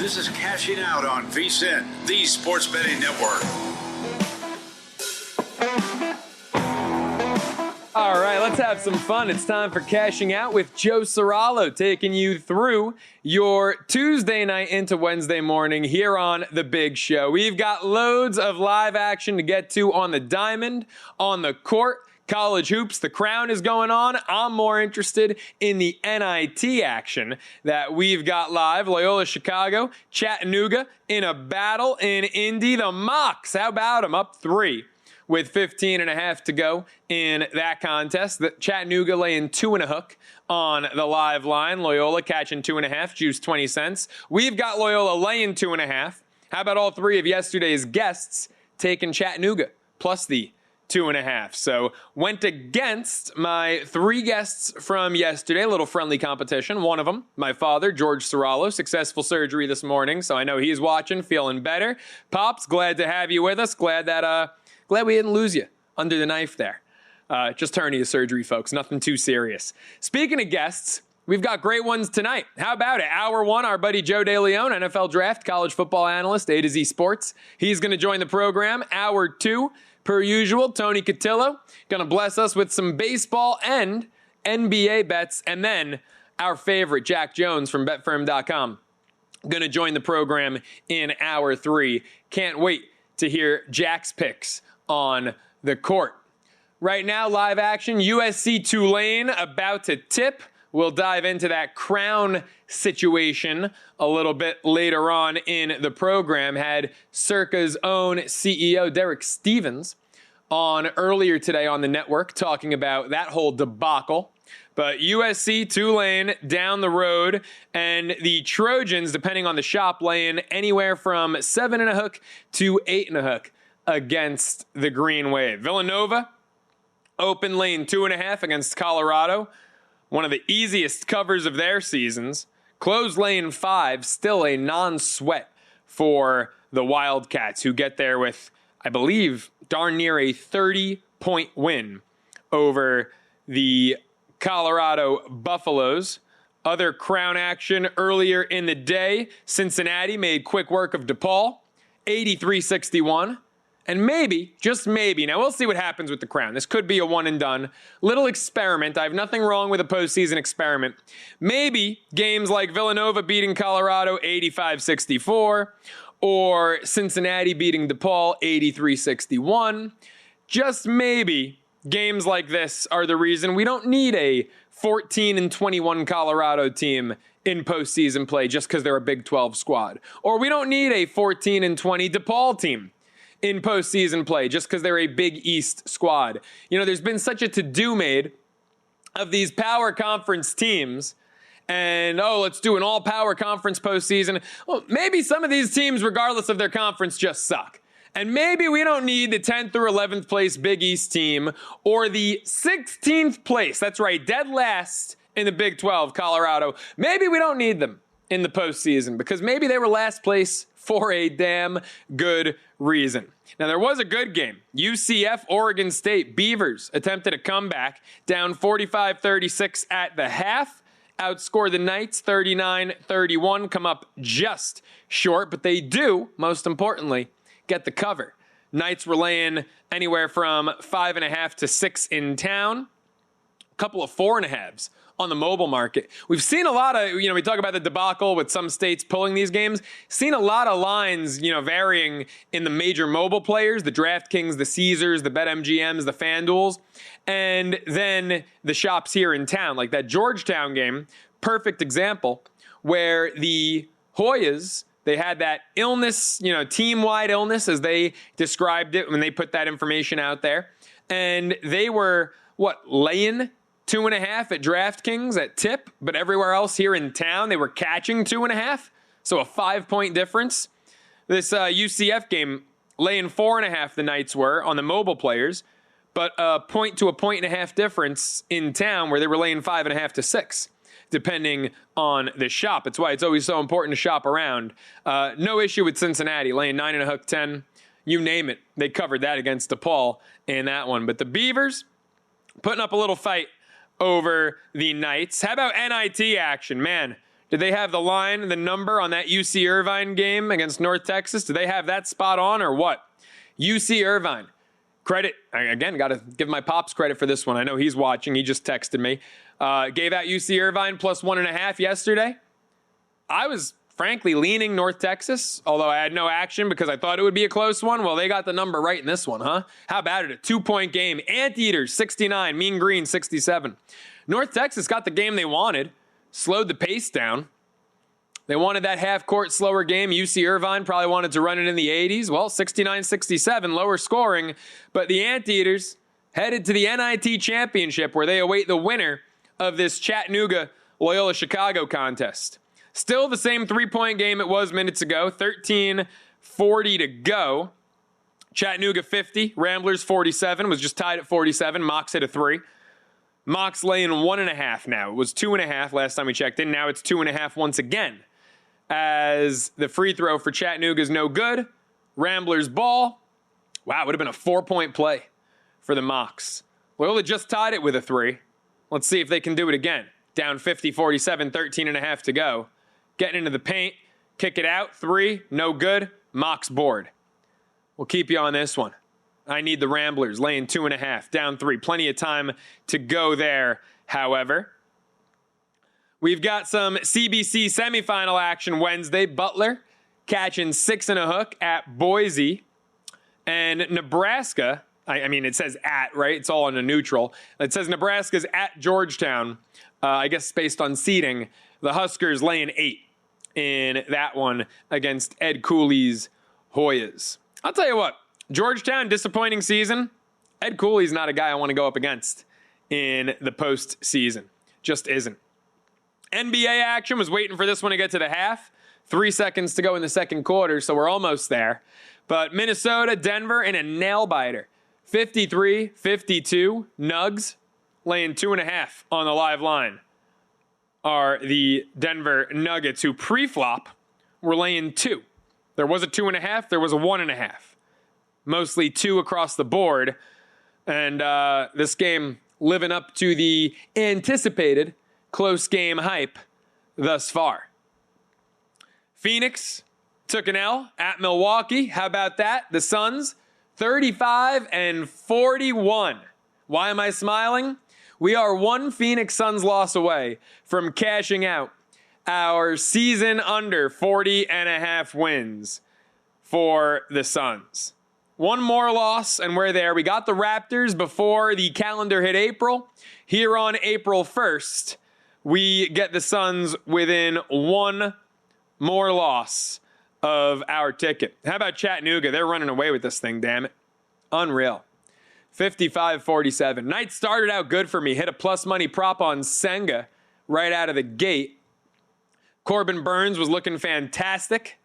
This is Cashing Out on VSiN, the sports betting network. All right, let's have some fun. It's time for Cashing Out with Joe Ceraulo, taking you through your Tuesday night into Wednesday morning here on The Big Show. We've got loads of live action to get to on the diamond, on the court, college hoops. The Crown is going on. I'm more interested in the NIT action that we've got live. Loyola Chicago, Chattanooga in a battle in Indy. The Mocs, how about them? Up 3. With 15 and a half to go in that contest. The Chattanooga laying 2 and a hook on the live line. Loyola catching 2.5, juice 20 cents. We've got Loyola laying 2.5. How about all three of yesterday's guests taking Chattanooga plus the 2.5? So went against my 3 guests from yesterday. A little friendly competition. One of them, my father, George Ceraulo, successful surgery this morning. So I know he's watching, feeling better. Pops, glad to have you with us. Glad we didn't lose you under the knife there. Just hernia surgery, folks. Nothing too serious. Speaking of guests, we've got great ones tonight. How about it? Hour 1, our buddy Joe DeLeone, NFL Draft, college football analyst, A to Z Sports. He's going to join the program. Hour 2, per usual, Tony Cotillo, going to bless us with some baseball and NBA bets. And then our favorite, Jack Jones from BetFirm.com, going to join the program in Hour 3. Can't wait to hear Jack's picks on the court. Right now, live action, USC Tulane about to tip. We'll dive into that Crown situation a little bit later on in the program. Had Circa's own CEO, Derek Stevens, on earlier today on the network talking about that whole debacle. But USC Tulane down the road, and the Trojans, depending on the shop, laying anywhere from 7 and a hook to 8 and a hook against the Green Wave. Villanova, open lane 2.5 against Colorado. One of the easiest covers of their seasons. Closed lane 5, still a non-sweat for the Wildcats, who get there with, I believe, darn near a 30-point win over the Colorado Buffaloes. Other Crown action earlier in the day. Cincinnati made quick work of DePaul, 83-61. And maybe, just maybe, now we'll see what happens with the Crown. This could be a one and done. Little experiment. I have nothing wrong with a postseason experiment. Maybe games like Villanova beating Colorado 85-64 or Cincinnati beating DePaul 83-61. Just maybe games like this are the reason we don't need a 14-21 Colorado team in postseason play just because they're a Big 12 squad. Or we don't need a 14-20 DePaul team in postseason play just because they're a Big East squad. You know, there's been such a to-do made of these power conference teams, and, let's do an all-power conference postseason. Well, maybe some of these teams, regardless of their conference, just suck. And maybe we don't need the 10th or 11th place Big East team or the 16th place, that's right, dead last in the Big 12, Colorado. Maybe we don't need them in the postseason because maybe they were last place for a damn good reason. Now, there was a good game. UCF, Oregon State, Beavers attempted a comeback, down 45-36 at the half. Outscore the Knights 39-31, come up just short, but they do, most importantly, get the cover. Knights were laying anywhere from 5.5 to 6 in town. A couple of 4.5s on the mobile market. We've seen a lot of, we talk about the debacle with some states pulling these games. Seen a lot of lines, varying in the major mobile players, the DraftKings, the Caesars, the BetMGMs, the FanDuels, and then the shops here in town. Like that Georgetown game, perfect example, where the Hoyas, they had that illness, team-wide illness, as they described it when they put that information out there. And they were, laying 2.5 at DraftKings at tip, but everywhere else here in town, they were catching 2.5. So a 5-point difference. This UCF game, laying 4.5 the Knights were on the mobile players, but a point to a 1.5 difference in town where they were laying 5.5 to 6, depending on the shop. It's why it's always so important to shop around. No issue with Cincinnati, laying 9 and a hook, 10. You name it. They covered that against DePaul in that one. But the Beavers putting up a little fight over the Knights. How about NIT action? Man, Did they have the line, the number on that UC Irvine game against North Texas? Do they have that spot on or what? UC Irvine. Credit. Again, got to give my pops credit for this one. I know he's watching. He just texted me. Gave out UC Irvine plus 1.5 yesterday. I was frankly leaning North Texas, although I had no action because I thought it would be a close one. Well, they got the number right in this one, huh? How about it? A 2-point game. Anteaters, 69. Mean Green, 67. North Texas got the game they wanted. Slowed the pace down. They wanted that half-court slower game. UC Irvine probably wanted to run it in the 80s. Well, 69-67, lower scoring. But the Anteaters headed to the NIT Championship where they await the winner of this Chattanooga-Loyola Chicago contest. Still the same 3-point game it was minutes ago. 13:40 to go. Chattanooga 50, Ramblers 47. Was just tied at 47. Mox hit a 3. Mox laying 1.5 now. It was 2.5 last time we checked in. Now it's 2.5 once again. As the free throw for Chattanooga is no good. Ramblers ball. Wow, it would have been a 4-point play for the Mox. Loyola just tied it with a 3. Let's see if they can do it again. Down 50-47, 13.5 to go. Getting into the paint. Kick it out. 3, no good. Mox board. We'll keep you on this one. I need the Ramblers laying 2.5, down 3. Plenty of time to go there, however. We've got some CBC semifinal action Wednesday. Butler catching 6 and a hook at Boise. And Nebraska, I mean, it says at, right? It's all on a neutral. It says Nebraska's at Georgetown. I guess based on seeding. The Huskers laying 8 in that one against Ed Cooley's Hoyas. I'll tell you what. Georgetown, disappointing season. Ed Cooley's not a guy I want to go up against in the postseason. Just isn't. NBA action, was waiting for this one to get to the half. 3 seconds to go in the second quarter, so we're almost there. But Minnesota, Denver in a nail-biter. 53-52. Nugs laying 2.5 on the live line are the Denver Nuggets, who pre-flop were laying 2. There was a 2.5. There was a 1.5. Mostly 2 across the board. And this game living up to the anticipated close game hype thus far. Phoenix took an L at Milwaukee. How about that? The Suns, 35-41. Why am I smiling? We are one Phoenix Suns loss away from cashing out our season under 40.5 wins for the Suns. One more loss, and we're there. We got the Raptors before the calendar hit April. Here on April 1st, we get the Suns within one more loss of our ticket. How about Chattanooga? They're running away with this thing, damn it. Unreal. 55-47. Night started out good for me. Hit a plus money prop on Senga right out of the gate. Corbin Burns was looking fantastic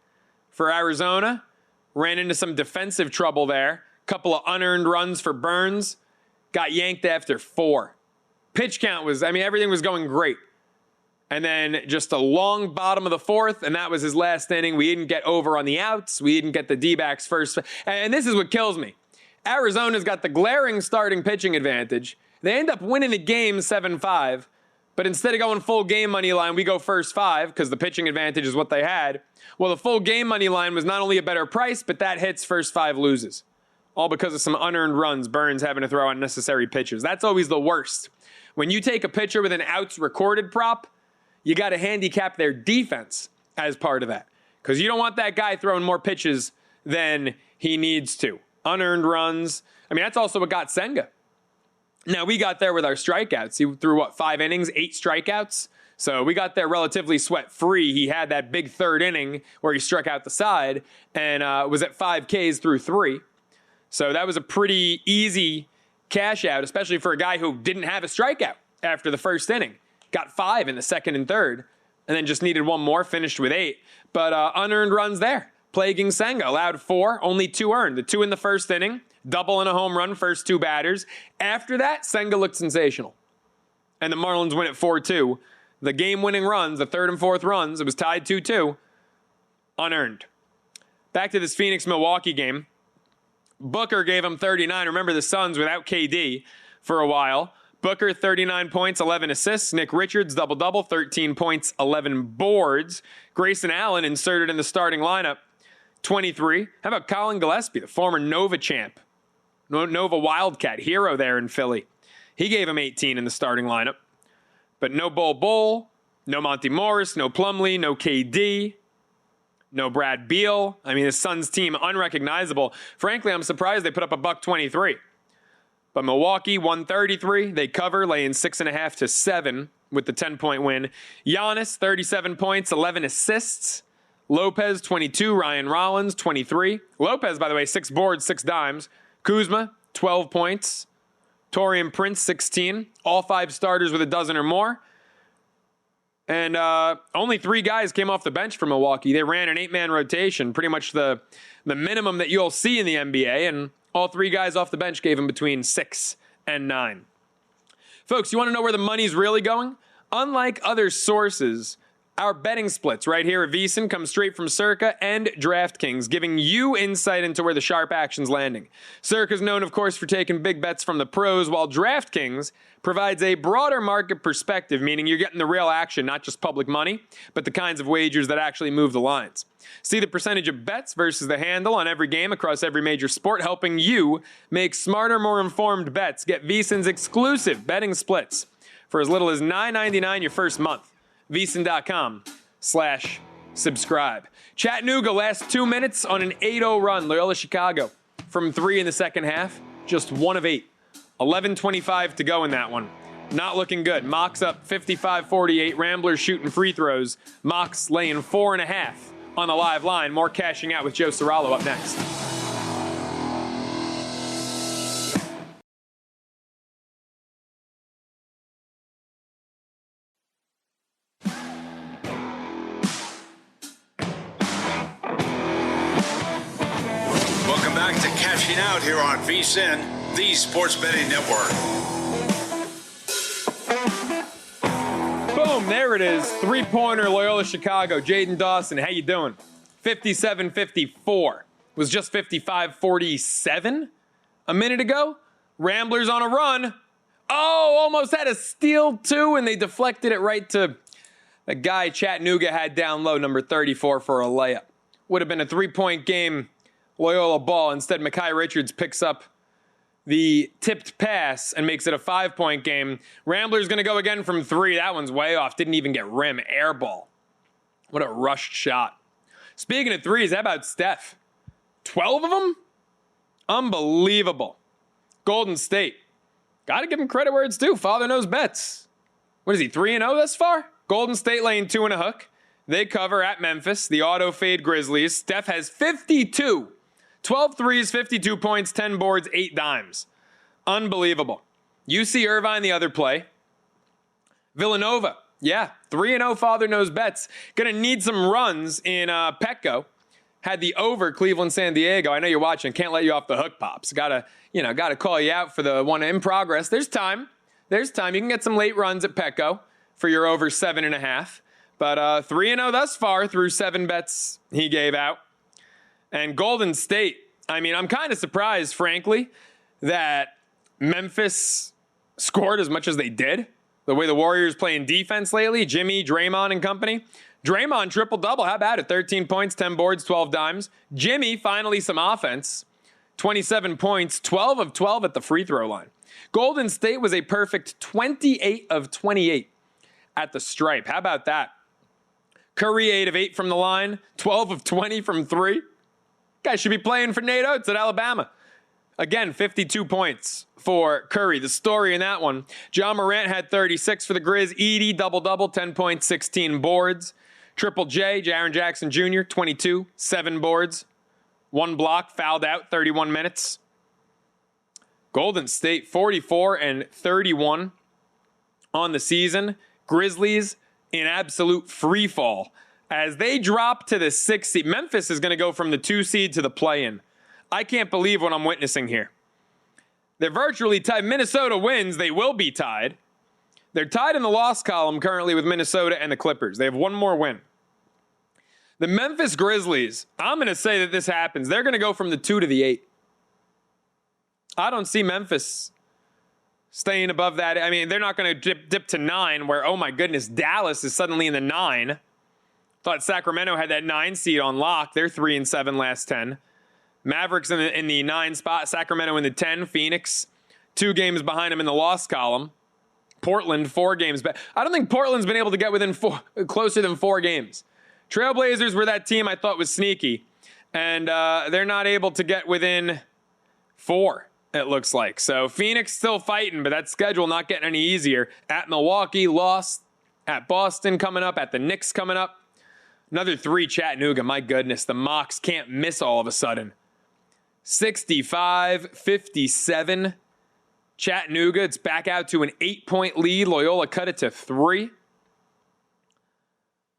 for Arizona. Ran into some defensive trouble there. Couple of unearned runs for Burns. Got yanked after 4. Pitch count was, everything was going great. And then just a long bottom of the 4th, and that was his last inning. We didn't get over on the outs. We didn't get the D-backs first. And this is what kills me. Arizona's got the glaring starting pitching advantage. They end up winning the game 7-5. But instead of going full game money line, we go first 5 because the pitching advantage is what they had. Well, the full game money line was not only a better price, but that hits first 5 loses. All because of some unearned runs, Burns having to throw unnecessary pitches. That's always the worst. When you take a pitcher with an outs recorded prop, you got to handicap their defense as part of that. Because you don't want that guy throwing more pitches than he needs to. Unearned runs. That's also what got Senga. Now, we got there with our strikeouts. He threw, 5 innings, 8 strikeouts? So we got there relatively sweat-free. He had that big 3rd inning where he struck out the side and was at 5 Ks through 3. So that was a pretty easy cash out, especially for a guy who didn't have a strikeout after the 1st inning. Got 5 in the 2nd and 3rd, and then just needed 1 more, finished with 8. But unearned runs there. Plaguing Senga, allowed 4, only 2 earned. The 2 in the 1st inning, double and a home run, first 2 batters. After that, Senga looked sensational. And the Marlins win at 4-2. The game-winning runs, the 3rd and 4th runs, it was tied 2-2, unearned. Back to this Phoenix-Milwaukee game. Booker gave him 39. Remember the Suns without KD for a while. Booker, 39 points, 11 assists. Nick Richards, double-double, 13 points, 11 boards. Grayson Allen inserted in the starting lineup, 23. How about Colin Gillespie, the former Nova champ? Nova Wildcat, hero there in Philly. He gave him 18 in the starting lineup. But no Bol, no Monty Morris, no Plumlee, no KD, no Brad Beal. I mean, the Suns team unrecognizable. Frankly, I'm surprised they put up a $123. But Milwaukee, 133. They cover, laying 6.5 to 7 with the 10-point win. Giannis, 37 points, 11 assists. Lopez, 22. Ryan Rollins, 23. Lopez, by the way, 6 boards, 6 dimes. Kuzma, 12 points. Taurean Prince, 16. All 5 starters with a dozen or more. And only 3 guys came off the bench for Milwaukee. They ran an 8-man rotation, pretty much the minimum that you'll see in the NBA. And all 3 guys off the bench gave him between 6 and 9. Folks, you want to know where the money's really going? Unlike other sources, our betting splits right here at VSiN come straight from Circa and DraftKings, giving you insight into where the sharp action's landing. Circa's known, of course, for taking big bets from the pros, while DraftKings provides a broader market perspective, meaning you're getting the real action, not just public money, but the kinds of wagers that actually move the lines. See the percentage of bets versus the handle on every game across every major sport, helping you make smarter, more informed bets. Get VSiN's exclusive betting splits for as little as $9.99 your first month. VSiN.com/subscribe. Chattanooga last 2 minutes on an 8-0 run. Loyola Chicago from 3 in the second half, just 1 of 8. 11:25 to go in that one. Not looking good. Mocs up 55-48. Ramblers shooting free throws. Mocs laying 4.5 on the live line. More cashing out with Joe Ceraulo up next. Welcome back to Cashing Out here on VSiN, the Sports Betting Network. Boom, there it is. 3-pointer Loyola Chicago. Jaden Dawson, how you doing? 57-54. Was just 55-47 a minute ago. Ramblers on a run. Oh, almost had a steal too, and they deflected it right to the guy Chattanooga had down low, number 34, for a layup. Would have been a 3-point game. Loyola ball. Instead, Mekhi Richards picks up the tipped pass and makes it a 5-point game. Rambler's going to go again from 3. That one's way off. Didn't even get rim. Air ball. What a rushed shot. Speaking of threes, how about Steph? 12 of them? Unbelievable. Golden State. Got to give him credit where it's due. Father knows bets. What is he, 3-0 thus far? Golden State laying 2 and a hook. They cover at Memphis. The auto fade Grizzlies. Steph has 52. 12 threes, 52 points, 10 boards, 8 dimes. Unbelievable. UC Irvine, the other play. Villanova, yeah, 3-0 Father Knows Bets. Going to need some runs in Petco. Had the over Cleveland, San Diego. I know you're watching. Can't let you off the hook, Pops. Got to call you out for the one in progress. There's time. You can get some late runs at Petco for your over 7.5. But 3-0 thus far through 7 bets he gave out. And Golden State, I mean, I'm kind of surprised, frankly, that Memphis scored as much as they did. The way the Warriors playing defense lately, Jimmy, Draymond, and company. Draymond, triple-double. How about it? 13 points, 10 boards, 12 dimes. Jimmy, finally some offense. 27 points, 12 of 12 at the free throw line. Golden State was a perfect 28 of 28 at the stripe. How about that? Curry, 8 of 8 from the line, 12 of 20 from 3. Guy should be playing for Nate Oates at Alabama. Again, 52 points for Curry. The story in that one, John Morant had 36 for the Grizz. Edey, double-double, 10 points, 16 boards. Triple J, Jaren Jackson Jr., 22, 7 boards. 1 block, fouled out, 31 minutes. Golden State, 44 and 31 on the season. Grizzlies in absolute free fall as they drop to the 6th seed. Memphis is going to go from the 2 seed to the play-in. I can't believe what I'm witnessing here. They're virtually tied. Minnesota wins. They will be tied. They're tied in the loss column currently with Minnesota and the Clippers. They have 1 more win. The Memphis Grizzlies, I'm going to say that this happens. They're going to go from the 2 to the 8. I don't see Memphis staying above that. I mean, they're not going to dip to 9 where, oh my goodness, Dallas is suddenly in the 9. Thought Sacramento had that 9 seed on lock. They're 3-7 last 10. Mavericks in the 9 spot. Sacramento in the 10. Phoenix 2 games behind them in the loss column. Portland 4 games back. I don't think Portland's been able to get within closer than 4 games. Trailblazers were that team I thought was sneaky, and they're not able to get within 4, it looks like. So Phoenix still fighting, but that schedule not getting any easier. At Milwaukee, lost. At Boston coming up. At the Knicks coming up. Another 3, Chattanooga. My goodness, the Mocs can't miss all of a sudden. 65-57. Chattanooga, it's back out to an 8-point lead. Loyola cut it to 3.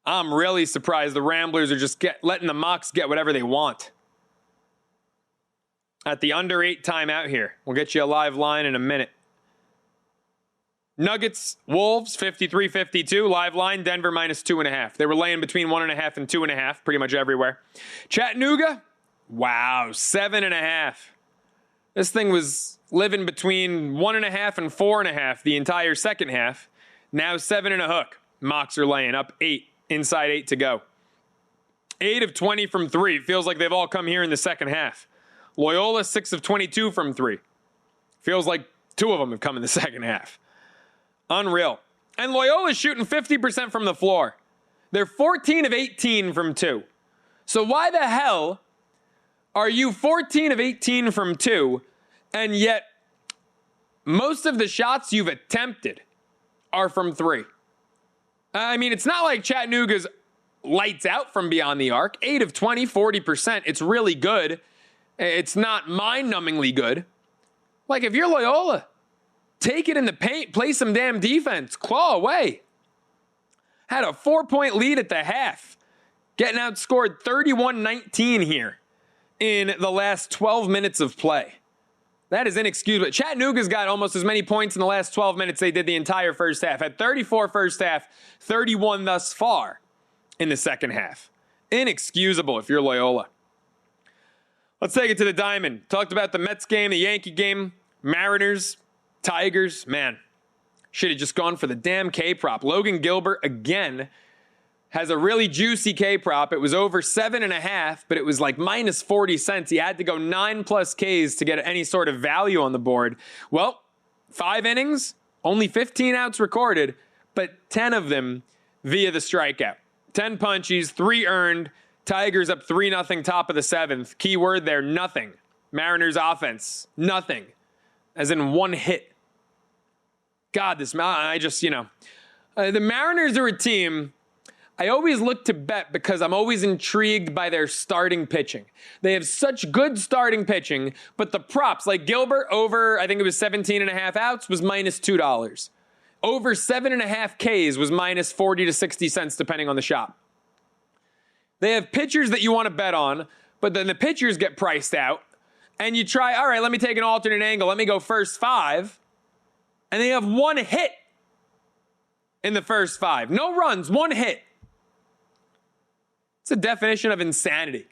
I'm really surprised the Ramblers are just letting the Mocs get whatever they want. At the under 8 timeout here. We'll get you a live line in a minute. Nuggets, Wolves, 53-52. Live line, Denver minus 2.5. They were laying between 1.5 and 2.5 pretty much everywhere. Chattanooga, wow, 7.5. This thing was living between 1.5 and 4.5 the entire second half. Now 7.5. Mocs are laying up 8. Inside 8 to go. 8 of 20 from 3. Feels like they've all come here in the second half. Loyola, 6 of 22 from 3. Feels like 2 of them have come in the second half. Unreal. And Loyola's shooting 50% from the floor. They're 14 of 18 from 2. So why the hell are you 14 of 18 from 2, and yet most of the shots you've attempted are from 3? I mean, it's not like Chattanooga's lights out from beyond the arc. 8 of 20, 40%. It's really good. It's not mind-numbingly good. Like, if you're Loyola, take it in the paint, play some damn defense, claw away. Had a 4-point lead at the half. Getting outscored 31-19 here in the last 12 minutes of play. That is inexcusable. Chattanooga's got almost as many points in the last 12 minutes they did the entire first half. Had 34 first half, 31 thus far in the second half. Inexcusable if you're Loyola. Let's take it to the diamond. Talked about the Mets game, the Yankee game, Mariners, Tigers. Man, should have just gone for the damn K-prop. Logan Gilbert again has a really juicy K-prop. It was over 7.5, but it was like minus 40 cents. He had to go 9+ Ks to get any sort of value on the board. Well, 5 innings, only 15 outs recorded, but 10 of them via the strikeout. 10 punchies, 3 earned. Tigers up 3-0 top of the 7th. Key word there, nothing. Mariners offense, nothing. As in 1 hit. God, the Mariners are a team I always look to bet because I'm always intrigued by their starting pitching. They have such good starting pitching, but the props, like Gilbert over, I think it was 17.5 outs, was minus $2. Over 7.5 Ks was minus 40 to 60 cents, depending on the shop. They have pitchers that you want to bet on, but then the pitchers get priced out, and you try, all right, let me take an alternate angle. Let me go first 5, and they have 1 hit in the first 5. No runs, 1 hit. It's the definition of insanity.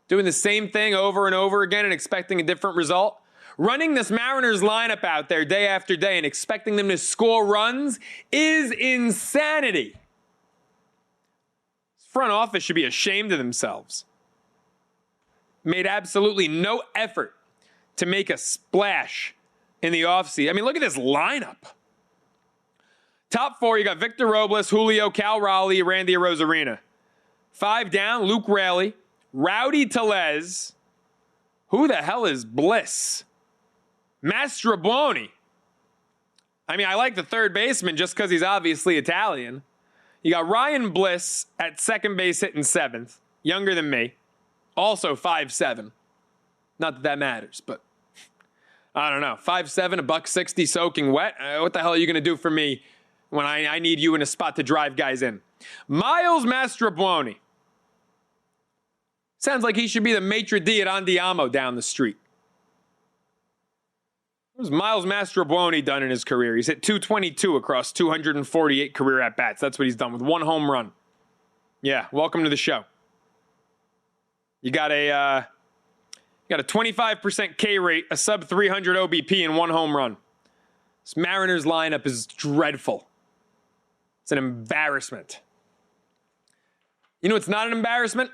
Doing the same thing over and over again and expecting a different result. Running this Mariners lineup out there day after day and expecting them to score runs is insanity. This front office should be ashamed of themselves. Made absolutely no effort to make a splash in the offseason. I mean, look at this lineup. Top 4, you got Victor Robles, Julio, Cal Raleigh, Randy Arozarena. 5 down, Luke Raley, Rowdy Tellez. Who the hell is Bliss? Mastrobuoni. I mean, I like the third baseman just because he's obviously Italian. You got Ryan Bliss at second base hitting 7th, younger than me. Also 5'7". Not that that matters, but I don't know. 5'7", $160 soaking wet. What the hell are you going to do for me when I need you in a spot to drive guys in? Miles Mastrobuoni. Sounds like he should be the maitre d' at Andiamo down the street. What has Miles Mastrobuoni done in his career? He's hit 222 across 248 career at-bats. That's what he's done with 1 home run. Yeah, welcome to the show. You got a 25% K rate, a sub 300 OBP, and 1 home run. This Mariners lineup is dreadful. It's an embarrassment. You know what's not an embarrassment?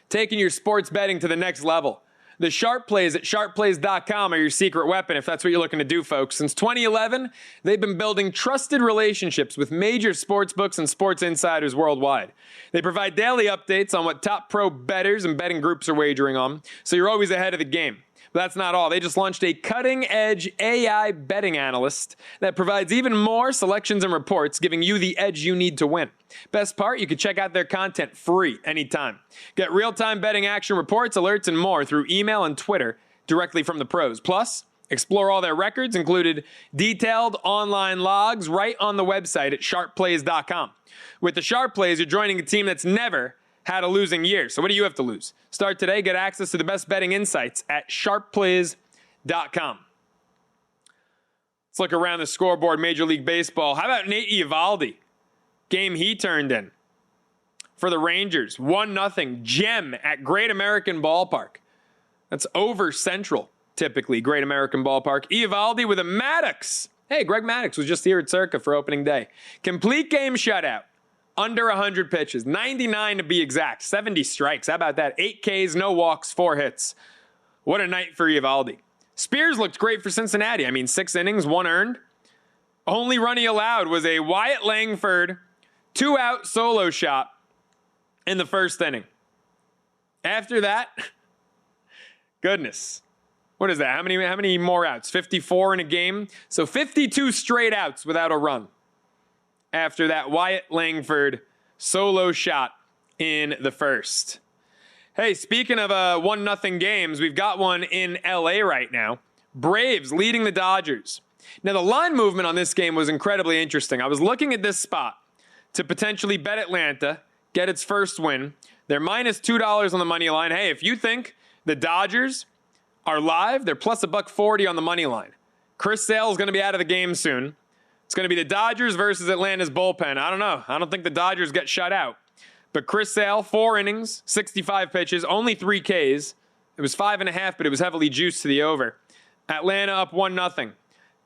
Taking your sports betting to the next level. The sharp plays at sharpplays.com are your secret weapon if that's what you're looking to do, folks. Since 2011, they've been building trusted relationships with major sports books and sports insiders worldwide. They provide daily updates on what top pro bettors and betting groups are wagering on, so you're always ahead of the game. But that's not all. They just launched a cutting-edge AI betting analyst that provides even more selections and reports, giving you the edge you need to win. Best part, you can check out their content free anytime. Get real-time betting action reports, alerts, and more through email and Twitter directly from the pros. Plus, explore all their records, included detailed online logs right on the website at sharpplays.com. With the Sharp Plays, you're joining a team that's never had a losing year. So what do you have to lose? Start today. Get access to the best betting insights at sharpplays.com. Let's look around the scoreboard, Major League Baseball. How about Nate Eovaldi? Game he turned in for the Rangers. 1-0 gem at Great American Ballpark. That's over Central, typically, Great American Ballpark. Eovaldi with a Maddox. Hey, Greg Maddox was just here at Circa for opening day. Complete game shutout. Under 100 pitches, 99 to be exact, 70 strikes. How about that? 8 Ks, no walks, 4 hits. What a night for Eovaldi. Spears looked great for Cincinnati. 6 innings, 1 earned. Only run he allowed was a Wyatt Langford 2-out solo shot in the first inning. After that, goodness. What is that? How many more outs? 54 in a game? So 52 straight outs without a run. After that Wyatt Langford solo shot in the first. Hey, speaking of 1-0 games, we've got one in LA right now. Braves leading the Dodgers. Now, the line movement on this game was incredibly interesting. I was looking at this spot to potentially bet Atlanta, get its first win. They're minus $2 on the money line. Hey, if you think the Dodgers are live, they're plus $1.40 on the money line. Chris Sale is going to be out of the game soon. It's going to be the Dodgers versus Atlanta's bullpen. I don't know. I don't think the Dodgers get shut out. But Chris Sale, 4 innings, 65 pitches, only 3 Ks. It was 5.5, but it was heavily juiced to the over. Atlanta up 1-0.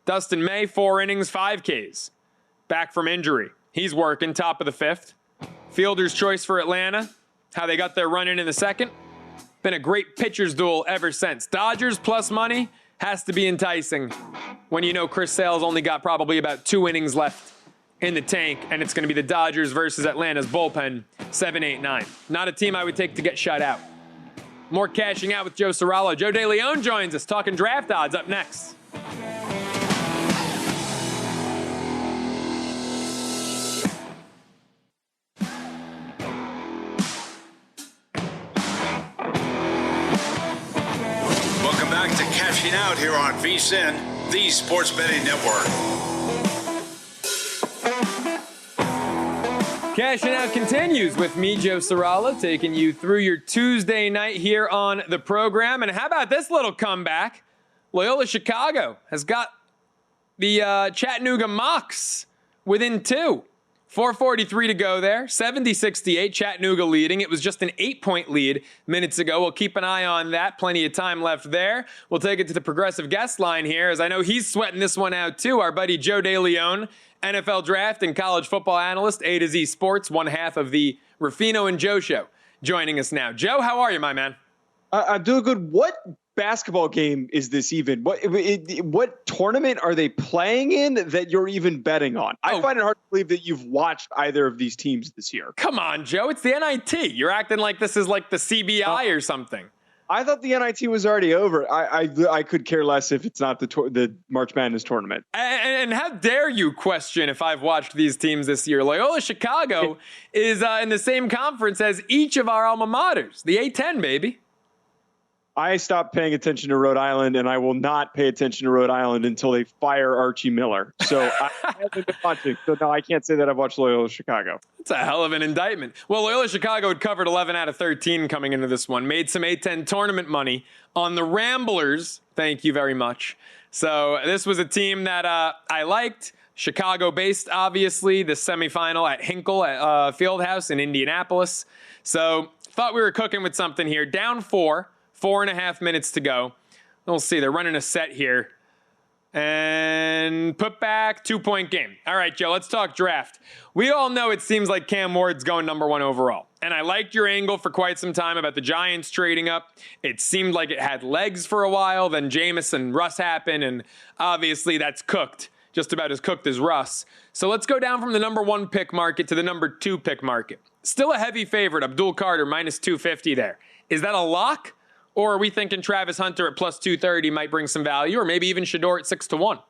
Dustin May, 4 innings, 5 Ks. Back from injury. He's working, top of the 5th. Fielder's choice for Atlanta. How they got their run in the second. Been a great pitcher's duel ever since. Dodgers plus money has to be enticing when you know Chris Sale's only got probably about 2 innings left in the tank, and it's going to be the Dodgers versus Atlanta's bullpen, 7-8-9. Not a team I would take to get shut out. More cashing out with Joe Ceraulo. Joe DeLeone joins us, talking draft odds up next. Welcome back to Cashing Out here on VSiN, the Sports Betting Network. Cashing Out continues with me, Joe Ceraulo, taking you through your Tuesday night here on the program. And how about this little comeback? Loyola Chicago has got the Chattanooga Mocs within 2. 4:43 to go there. 70-68, Chattanooga leading. It was just an 8-point lead minutes ago. We'll keep an eye on that. Plenty of time left there. We'll take it to the progressive guest line here, as I know he's sweating this one out too. Our buddy Joe DeLeone, NFL draft and college football analyst, A to Z Sports, one half of the Ruffino and Joe show, joining us now. Joe, how are you, my man? I'm doing good. What basketball game is this even? What tournament are they playing in that you're even betting on? I find it hard to believe that you've watched either of these teams this year. Come on, Joe. It's the NIT. You're acting like this is like the CBI or something. I thought the NIT was already over. I could care less if it's not the March Madness tournament. And how dare you question if I've watched these teams this year? Loyola Chicago is in the same conference as each of our alma maters, the A-10, baby. I stopped paying attention to Rhode Island, and I will not pay attention to Rhode Island until they fire Archie Miller. So I haven't been watching. So no, I can't say that I've watched Loyola Chicago. It's a hell of an indictment. Well, Loyola Chicago had covered 11 out of 13 coming into this one. Made some A-10 tournament money on the Ramblers. Thank you very much. So this was a team that I liked. Chicago-based, obviously. The semifinal at Hinkle at Fieldhouse in Indianapolis. So thought we were cooking with something here. Down 4. 4.5 minutes to go. We'll see. They're running a set here. And put back 2-point game. All right, Joe, let's talk draft. We all know it seems like Cam Ward's going number 1 overall. And I liked your angle for quite some time about the Giants trading up. It seemed like it had legs for a while. Then Jameis and Russ happened. And obviously that's cooked. Just about as cooked as Russ. So let's go down from the number 1 pick market to the number 2 pick market. Still a heavy favorite, Abdul Carter, minus 250 there. Is that a lock? Or are we thinking Travis Hunter at plus 230 might bring some value, or maybe even Shedeur at 6-1?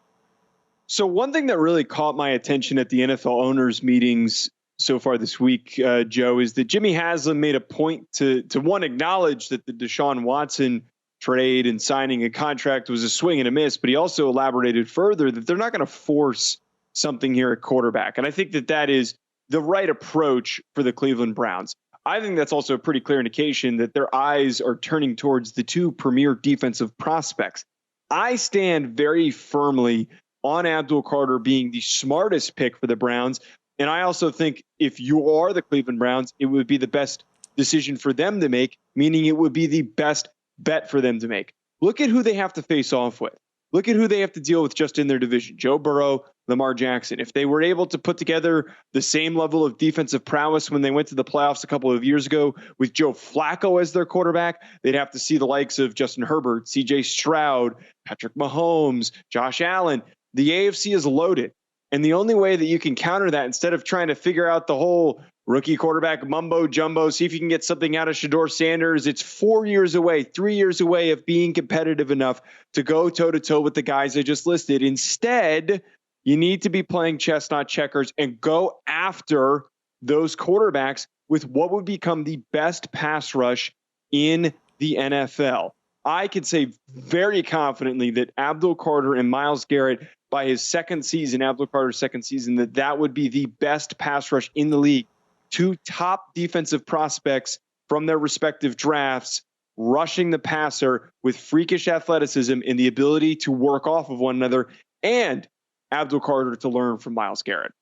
So one thing that really caught my attention at the NFL owners meetings so far this week, Joe, is that Jimmy Haslam made a point to one, acknowledge that the Deshaun Watson trade and signing a contract was a swing and a miss, but he also elaborated further that they're not going to force something here at quarterback. And I think that that is the right approach for the Cleveland Browns. I think that's also a pretty clear indication that their eyes are turning towards the 2 premier defensive prospects. I stand very firmly on Abdul Carter being the smartest pick for the Browns. And I also think if you are the Cleveland Browns, it would be the best decision for them to make, meaning it would be the best bet for them to make. Look at who they have to face off with. Look at who they have to deal with just in their division. Joe Burrow, Lamar Jackson. If they were able to put together the same level of defensive prowess when they went to the playoffs a couple of years ago with Joe Flacco as their quarterback, they'd have to see the likes of Justin Herbert, CJ Stroud, Patrick Mahomes, Josh Allen. The AFC is loaded. And the only way that you can counter that, instead of trying to figure out the whole rookie quarterback mumbo jumbo, see if you can get something out of Shedeur Sanders, it's 4 years away, 3 years away of being competitive enough to go toe to toe with the guys I just listed. Instead, you need to be playing chess, not checkers, and go after those quarterbacks with what would become the best pass rush in the NFL. I can say very confidently that Abdul Carter and Myles Garrett, by his second season, Abdul Carter's second season, that would be the best pass rush in the league. 2 top defensive prospects from their respective drafts, rushing the passer with freakish athleticism and the ability to work off of one another, and Abdul Carter to learn from Myles Garrett.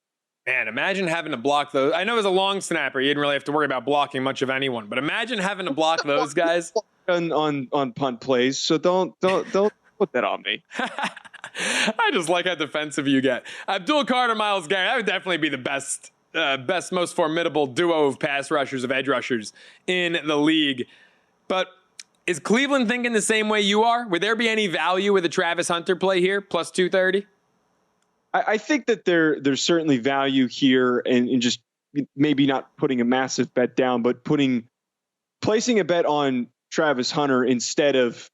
Man, imagine having to block those. I know as a long snapper, you didn't really have to worry about blocking much of anyone, but imagine having to block those guys on punt plays. So don't put that on me. I just like how defensive you get. Abdul Carter, Myles Garrett, that would definitely be the best, most formidable duo of pass rushers, of edge rushers in the league. But is Cleveland thinking the same way you are? Would there be any value with a Travis Hunter play here, plus 230? I think that there's certainly value here, and just maybe not putting a massive bet down, but placing a bet on Travis Hunter instead of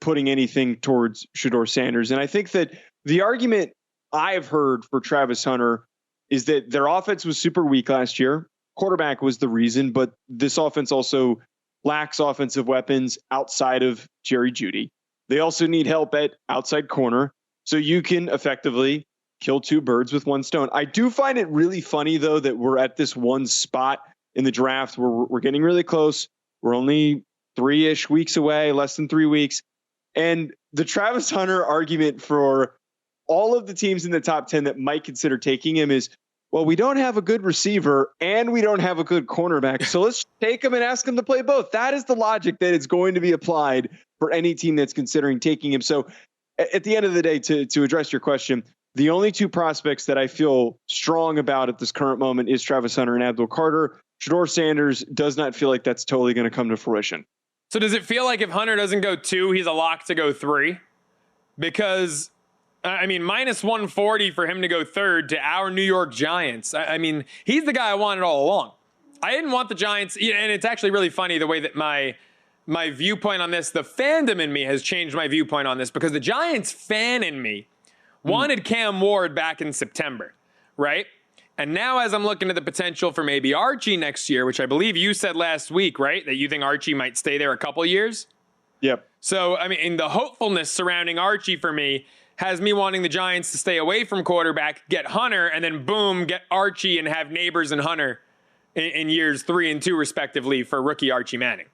putting anything towards Shedeur Sanders. And I think that the argument I've heard for Travis Hunter is that their offense was super weak last year. Quarterback was the reason, but this offense also lacks offensive weapons outside of Jerry Jeudy. They also need help at outside corner. So you can effectively kill 2 birds with 1 stone. I do find it really funny, though, that we're at this one spot in the draft where we're getting really close. We're only 3-ish weeks away, less than 3 weeks. And the Travis Hunter argument for all of the teams in the top 10 that might consider taking him is, well, we don't have a good receiver and we don't have a good cornerback. So let's take him and ask him to play both. That is the logic that is going to be applied for any team that's considering taking him. So at the end of the day, to address your question, the only 2 prospects that I feel strong about at this current moment is Travis Hunter and Abdul Carter. Shedeur Sanders does not feel like that's totally going to come to fruition. So does it feel like if Hunter doesn't go 2, he's a lock to go 3? Because, I mean, minus 140 for him to go 3rd to our New York Giants. I mean, he's the guy I wanted all along. I didn't want the Giants, and it's actually really funny the way that my viewpoint on this, the fandom in me has changed my viewpoint on this, because the Giants fan in me wanted Cam Ward back in September, right? And now as I'm looking at the potential for maybe Archie next year, which I believe you said last week, right, that you think Archie might stay there a couple years? Yep. So, I mean, the hopefulness surrounding Archie for me has me wanting the Giants to stay away from quarterback, get Hunter, and then boom, get Archie and have Neighbors and Hunter in years 3 and 2 respectively for rookie Archie Manning.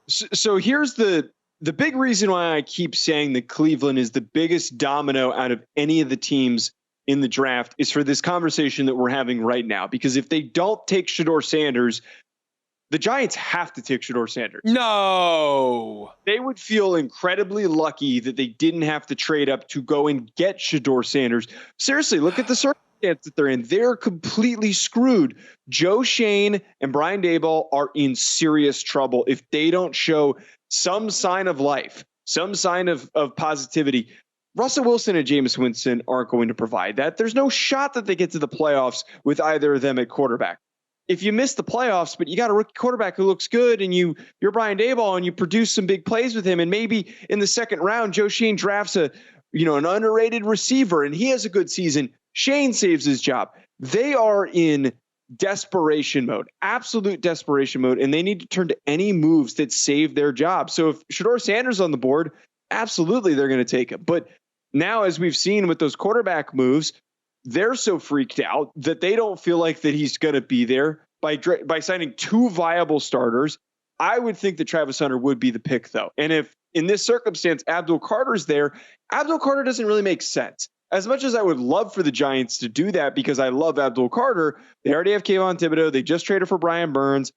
So here's the big reason why I keep saying that Cleveland is the biggest domino out of any of the teams in the draft is for this conversation that we're having right now. Because if they don't take Shedeur Sanders, The Giants have to take Shedeur Sanders. No. They would feel incredibly lucky that they didn't have to trade up to go and get Shedeur Sanders. Seriously, look at the circumstance that they're in. They're completely screwed. Joe Shane and Brian Daboll are in serious trouble if they don't show some sign of life, some sign of positivity. Russell Wilson and Jameis Winston aren't going to provide that. There's no shot that they get to the playoffs with either of them at quarterback. If you miss the playoffs, but you got a rookie quarterback who looks good and you're Brian Daboll and you produce some big plays with him, and maybe in the second round, Joe Shane drafts an underrated receiver and he has a good season, Shane saves his job. They are in desperation mode, absolute desperation mode, and they need to turn to any moves that save their job. So if Shedeur Sanders on the board, absolutely they're going to take him. But now, as we've seen with those quarterback moves, they're so freaked out that they don't feel like that he's going to be there by signing two viable starters. I would think that Travis Hunter would be the pick, though. And if in this circumstance, Abdul Carter's there, Abdul Carter doesn't really make sense. As much as I would love for the Giants to do that because I love Abdul Carter, they already have Kayvon Thibodeau. They just traded for Brian Burns.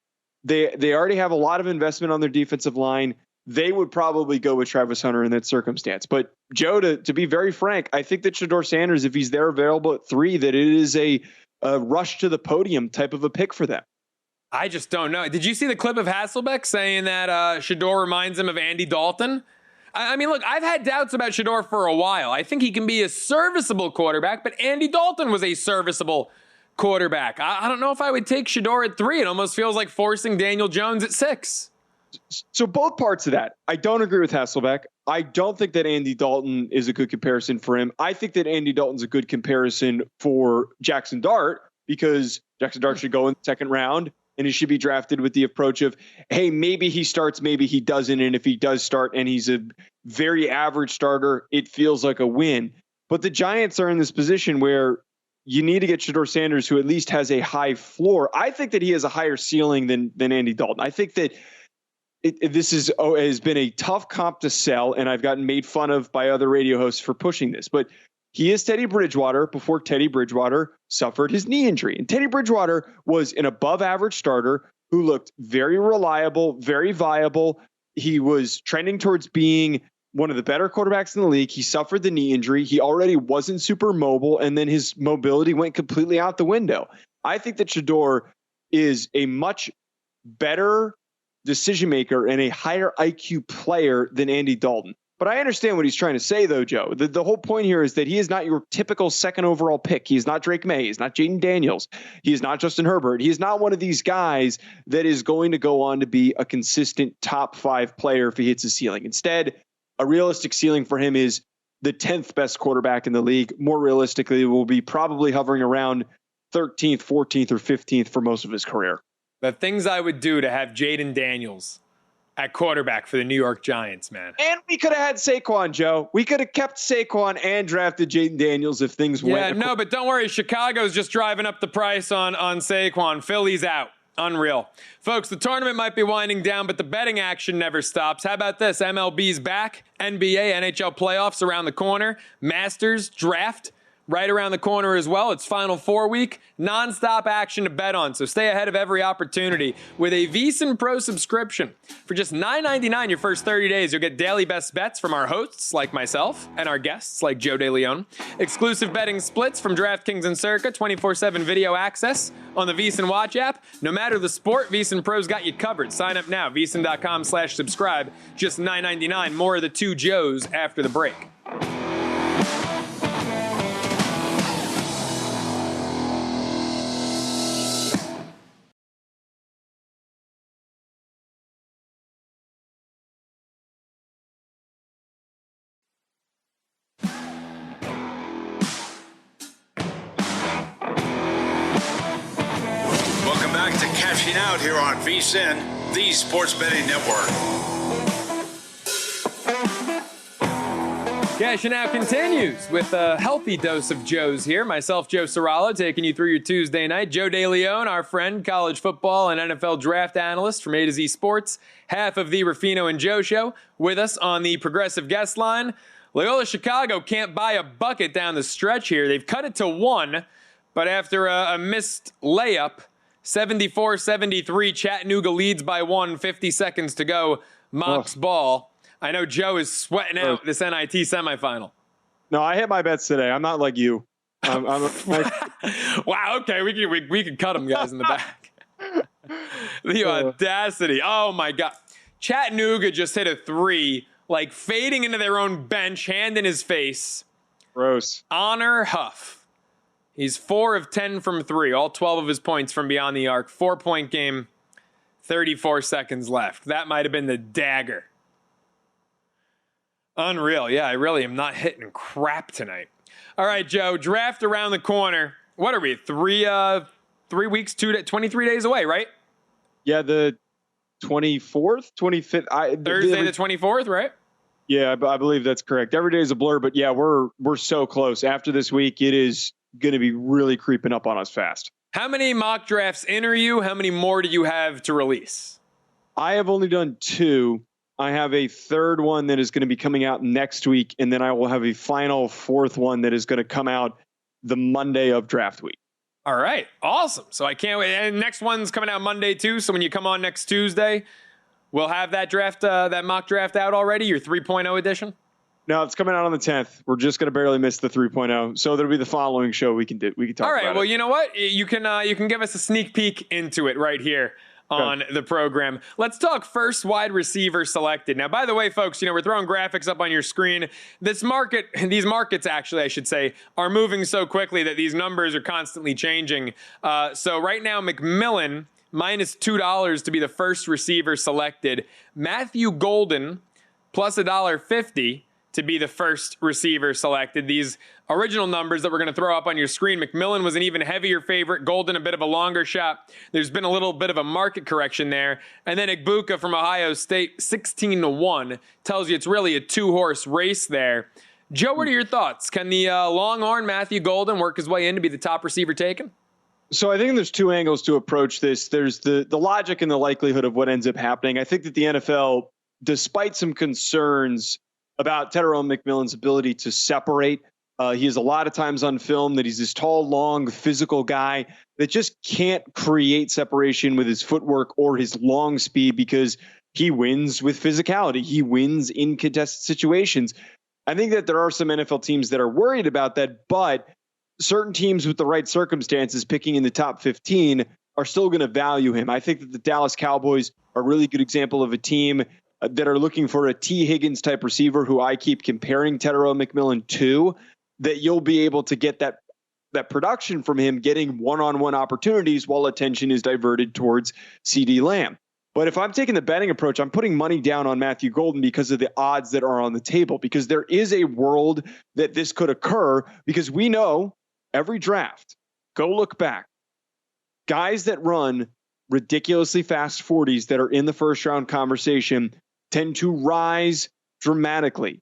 They already have a lot of investment on their defensive line. They would probably go with Travis Hunter in that circumstance. But Joe, to be very frank, I think that Shedeur Sanders, if he's there available at 3, that it is a rush to the podium type of a pick for them. I just don't know. Did you see the clip of Hasselbeck saying that Shedeur reminds him of Andy Dalton? I mean, look, I've had doubts about Shedeur for a while. I think he can be a serviceable quarterback, but Andy Dalton was a serviceable quarterback. I don't know if I would take Shedeur at 3. It almost feels like forcing Daniel Jones at 6. So both parts of that. I don't agree with Hasselbeck. I don't think that Andy Dalton is a good comparison for him. I think that Andy Dalton's a good comparison for Jackson Dart because Jackson Dart should go in the second round and he should be drafted with the approach of, hey, maybe he starts, maybe he doesn't. And if he does start and he's a very average starter, it feels like a win. But the Giants are in this position where you need to get Shedeur Sanders, who at least has a high floor. I think that he has a higher ceiling than Andy Dalton. I think that this has been a tough comp to sell, and I've gotten made fun of by other radio hosts for pushing this. But he is Teddy Bridgewater before Teddy Bridgewater suffered his knee injury. And Teddy Bridgewater was an above-average starter who looked very reliable, very viable. He was trending towards being one of the better quarterbacks in the league. He suffered the knee injury. He already wasn't super mobile, and then his mobility went completely out the window. I think that Shedeur is a much better decision maker and a higher IQ player than Andy Dalton. But I understand what he's trying to say, though, Joe. The whole point here is that he is not your typical second overall pick. He is not Drake May. He's not Jaden Daniels. He is not Justin Herbert. He is not one of these guys that is going to go on to be a consistent top 5 player if he hits his ceiling. Instead, a realistic ceiling for him is the 10th best quarterback in the league. More realistically, will be probably hovering around 13th, 14th, or 15th for most of his career. The things I would do to have Jaden Daniels at quarterback for the New York Giants, man. And we could have had Saquon, Joe. We could have kept Saquon and drafted Jaden Daniels if things went. Yeah, no, but don't worry. Chicago's just driving up the price on Saquon. Philly's out. Unreal. Folks, the tournament might be winding down, but the betting action never stops. How about this? MLB's back. NBA, NHL playoffs around the corner. Masters, draft right around the corner as well. It's Final Four week. Non-stop action to bet on, so stay ahead of every opportunity with a VSiN Pro subscription. For just $9.99 your first 30 days, you'll get daily best bets from our hosts like myself and our guests like Joe DeLeone. Exclusive betting splits from DraftKings and Circa, 24/7 video access on the VSiN Watch app. No matter the sport, VSiN Pro's got you covered. Sign up now, VSiN.com/subscribe. Just $9.99. More of the two Joes after the break. Cashing out here on VSiN, the Sports Betting Network. Cashing out continues with a healthy dose of Joes here. Myself, Joe Ceraulo, taking you through your Tuesday night. Joe DeLeone, our friend, college football and NFL draft analyst from A to Z Sports, half of the Ruffino and Joe show, with us on the progressive guest line. Loyola Chicago can't buy a bucket down the stretch here. They've cut it to 1, but after a missed layup, 74-73. Chattanooga leads by 1, 50 seconds to go. Mock's ball. I know Joe is sweating out this NIT semifinal. No, I hit my bets today. I'm not like you. Wow, okay. We can cut them, guys, in the back. The audacity. Oh, my God. Chattanooga just hit a 3, like fading into their own bench, hand in his face. Gross. Honor Huff. He's 4 of 10 from 3, all 12 of his points from beyond the arc. 4-point game, 34 seconds left. That might have been the dagger. Unreal. Yeah, I really am not hitting crap tonight. All right, Joe, draft around the corner. What are we, 3 weeks, 23 days away, right? Yeah, the 24th, 25th. Thursday the 24th, right? Yeah, I believe that's correct. Every day is a blur, but yeah, we're so close. After this week, it is going to be really creeping up on us fast. How many mock drafts in are you? How many more do you have to release? I have only done 2. I have a third one that is going to be coming out next week, and then I will have a final 4th one that is going to come out the Monday of draft week. All right. Awesome. So I can't wait. And next one's coming out Monday too. So when you come on next Tuesday, we'll have that draft, that mock draft out already, your 3.0 edition? No, it's coming out on the 10th. We're just going to barely miss the 3.0. So there'll be the following show we can talk about. All right. Well, you know what? You can give us a sneak peek into it right here on the program. Let's talk first wide receiver selected. Now, by the way, folks, we're throwing graphics up on your screen. These markets, actually, I should say, are moving so quickly that these numbers are constantly changing. So right now, McMillan, minus $2 to be the first receiver selected. Matthew Golden, plus $1.50 to be the first receiver selected. These original numbers that we're going to throw up on your screen, McMillan was an even heavier favorite. Golden, a bit of a longer shot. There's been a little bit of a market correction there. And then Igbuka from Ohio State, 16-1, tells you it's really a 2-horse race there. Joe, what are your thoughts? Can the Longhorn Matthew Golden work his way in to be the top receiver taken? So I think there's 2 angles to approach this. There's the logic and the likelihood of what ends up happening. I think that the NFL, despite some concerns about Ceraulo McMillan's ability to separate, he is a lot of times on film that he's this tall, long, physical guy that just can't create separation with his footwork or his long speed because he wins with physicality. He wins in contested situations. I think that there are some NFL teams that are worried about that, but certain teams with the right circumstances picking in the top 15 are still going to value him. I think that the Dallas Cowboys are a really good example of a team that are looking for a T. Higgins type receiver who I keep comparing Ceraulo McMillan to, that you'll be able to get that production from him getting one-on-one opportunities while attention is diverted towards CeeDee Lamb. But if I'm taking the betting approach, I'm putting money down on Matthew Golden because of the odds that are on the table, because there is a world that this could occur, because we know every draft, go look back, guys that run ridiculously fast 40s that are in the first round conversation tend to rise dramatically.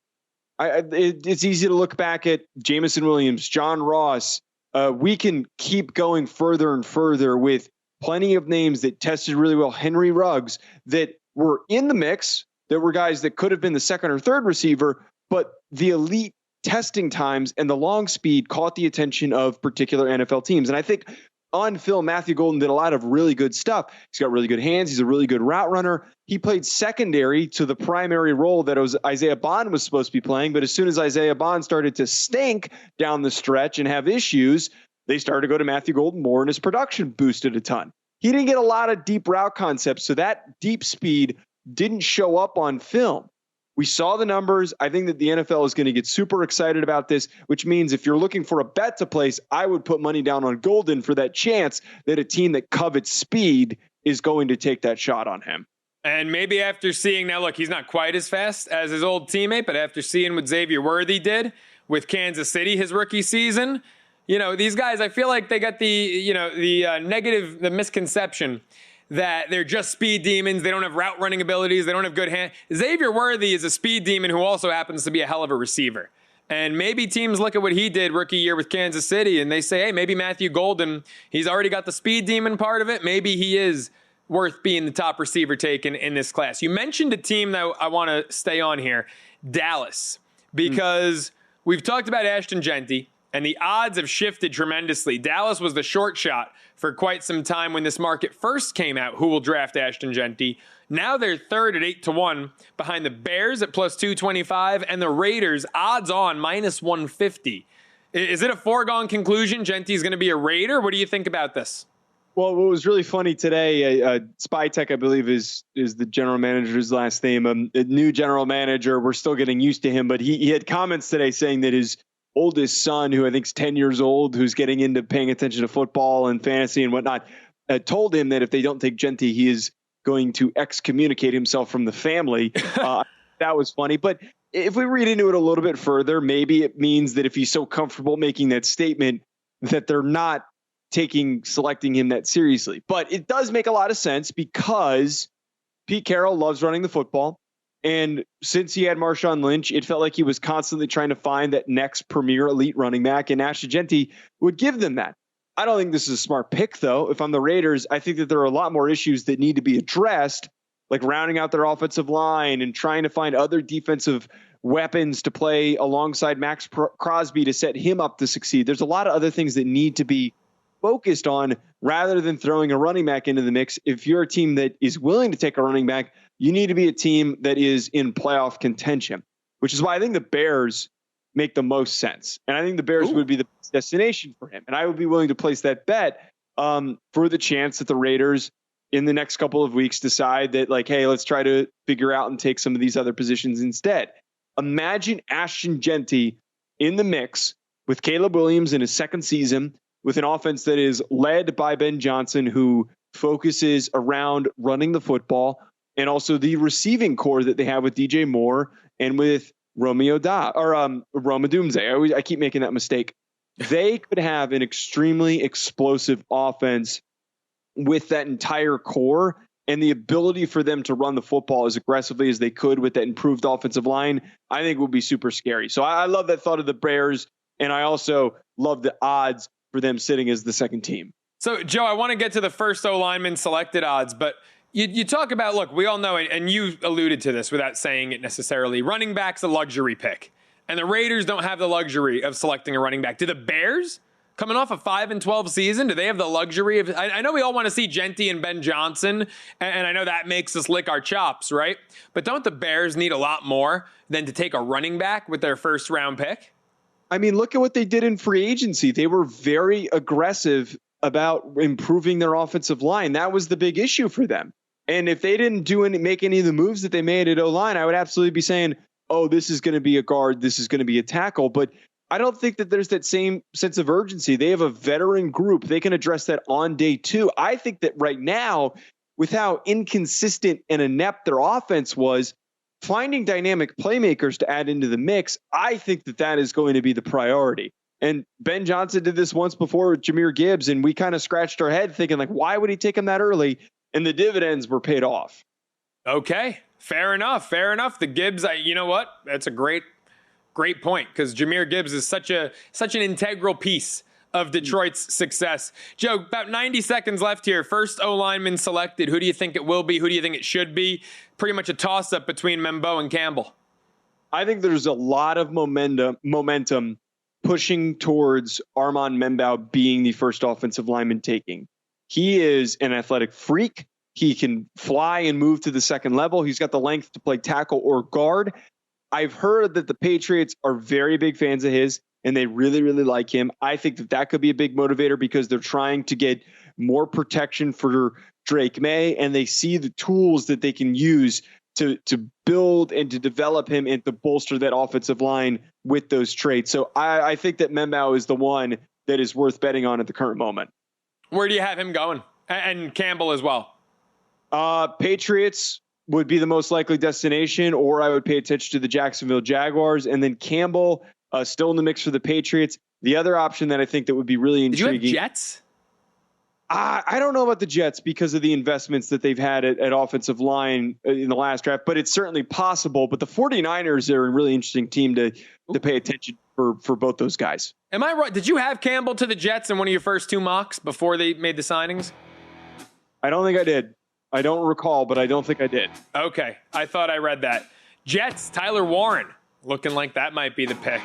It's easy to look back at Jameson Williams, John Ross. We can keep going further and further with plenty of names that tested really well. Henry Ruggs, that were in the mix, that were guys that could have been the second or third receiver, but the elite testing times and the long speed caught the attention of particular NFL teams. And I think on film, Matthew Golden did a lot of really good stuff. He's got really good hands. He's a really good route runner. He played secondary to the primary role that Isaiah Bond was supposed to be playing. But as soon as Isaiah Bond started to stink down the stretch and have issues, they started to go to Matthew Golden more, and his production boosted a ton. He didn't get a lot of deep route concepts, so that deep speed didn't show up on film. We saw the numbers. I think that the NFL is going to get super excited about this, which means if you're looking for a bet to place, I would put money down on Golden for that chance that a team that covets speed is going to take that shot on him. And maybe after seeing, now look, he's not quite as fast as his old teammate, but after seeing what Xavier Worthy did with Kansas City his rookie season, these guys, I feel like they got the misconception that they're just speed demons. They don't have route running abilities. They don't have good hand. Xavier Worthy is a speed demon who also happens to be a hell of a receiver. And maybe teams look at what he did rookie year with Kansas City and they say, hey, maybe Matthew Golden, he's already got the speed demon part of it. Maybe he is worth being the top receiver taken in this class. You mentioned a team that I want to stay on here, Dallas, because we've talked about Ashton Genty. And the odds have shifted tremendously. Dallas was the short shot for quite some time when this market first came out, who will draft Ashton Jeanty. Now they're third at 8-1 behind the Bears at plus 225 and the Raiders odds on minus 150. Is it a foregone conclusion Jeanty's going to be a Raider? What do you think about this? Well, what was really funny today, Spytech, I believe, is the general manager's last name. A new general manager, we're still getting used to him, but he had comments today saying that his oldest son, who I think is 10 years old, who's getting into paying attention to football and fantasy and whatnot, told him that if they don't take Jeanty, he is going to excommunicate himself from the family. That was funny. But if we read into it a little bit further, maybe it means that if he's so comfortable making that statement, that they're not selecting him that seriously. But it does make a lot of sense because Pete Carroll loves running the football. And since he had Marshawn Lynch, it felt like he was constantly trying to find that next premier elite running back, and Ashton Jeanty would give them that. I don't think this is a smart pick, though. If I'm the Raiders, I think that there are a lot more issues that need to be addressed, like rounding out their offensive line and trying to find other defensive weapons to play alongside Max Crosby to set him up to succeed. There's a lot of other things that need to be focused on rather than throwing a running back into the mix. If you're a team that is willing to take a running back, you need to be a team that is in playoff contention, which is why I think the Bears make the most sense. And I think the Bears would be the best destination for him. And I would be willing to place that bet for the chance that the Raiders in the next couple of weeks decide that, like, hey, let's try to figure out and take some of these other positions instead. Imagine Ashton Jeanty in the mix with Caleb Williams in his second season, with an offense that is led by Ben Johnson, who focuses around running the football, and also the receiving core that they have with DJ Moore and with Roma Doomsday. I keep making that mistake. They could have an extremely explosive offense with that entire core, and the ability for them to run the football as aggressively as they could with that improved offensive line, I think would be super scary. So I love that thought of the Bears, and I also love the odds for them sitting as the second team. So, Joe, I want to get to the first O-lineman selected odds, but you talk about, look, we all know it, and you alluded to this without saying it necessarily. Running back's a luxury pick, and the Raiders don't have the luxury of selecting a running back. Do the Bears, coming off a 5-12 season, do they have the luxury of? I know we all want to see Jeanty and Ben Johnson, and I know that makes us lick our chops, right? But don't the Bears need a lot more than to take a running back with their first round pick? I mean, look at what they did in free agency. They were very aggressive about improving their offensive line. That was the big issue for them. And if they didn't make any of the moves that they made at O-line, I would absolutely be saying, oh, this is going to be a guard, this is going to be a tackle. But I don't think that there's that same sense of urgency. They have a veteran group. They can address that on day two. I think that right now, with how inconsistent and inept their offense was, finding dynamic playmakers to add into the mix, I think that is going to be the priority. And Ben Johnson did this once before with Jahmyr Gibbs, and we kind of scratched our head thinking, like, why would he take him that early? And the dividends were paid off. Okay, fair enough. The Gibbs, you know what? That's a great point, because Jahmyr Gibbs is such an integral piece of Detroit's success. Joe, about 90 seconds left here. First O-lineman selected. Who do you think it will be? Who do you think it should be? Pretty much a toss-up between Membo and Campbell. I think there's a lot of momentum pushing towards Armand Membo being the first offensive lineman taking. He is an athletic freak. He can fly and move to the second level. He's got the length to play tackle or guard. I've heard that the Patriots are very big fans of his, and they really, really like him. I think that could be a big motivator because they're trying to get more protection for Drake May, and they see the tools that they can use to build and to develop him and to bolster that offensive line with those traits. So I think that Membo is the one that is worth betting on at the current moment. Where do you have him going? And Campbell as well. Patriots would be the most likely destination, or I would pay attention to the Jacksonville Jaguars. And then Campbell still in the mix for the Patriots. The other option that I think that would be really intriguing. Did you have Jets? I don't know about the Jets because of the investments that they've had at offensive line in the last draft, but it's certainly possible. But the 49ers are a really interesting team to pay attention for both those guys. Am I right? Did you have Campbell to the Jets in one of your first two mocks before they made the signings? I don't think I did. I don't recall, but I don't think I did. Okay. I thought I read that. Jets, Tyler Warren, looking like that might be the pick.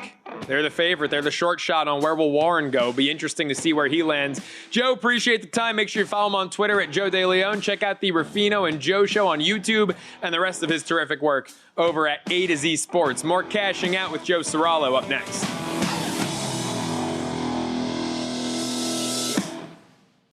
They're the favorite. They're the short shot on where will Warren go. Be interesting to see where he lands. Joe, appreciate the time. Make sure you follow him on Twitter at Joe DeLeone. Check out the Ruffino and Joe Show on YouTube and the rest of his terrific work over at A to Z Sports. More Cashing Out with Joe Ceraulo up next.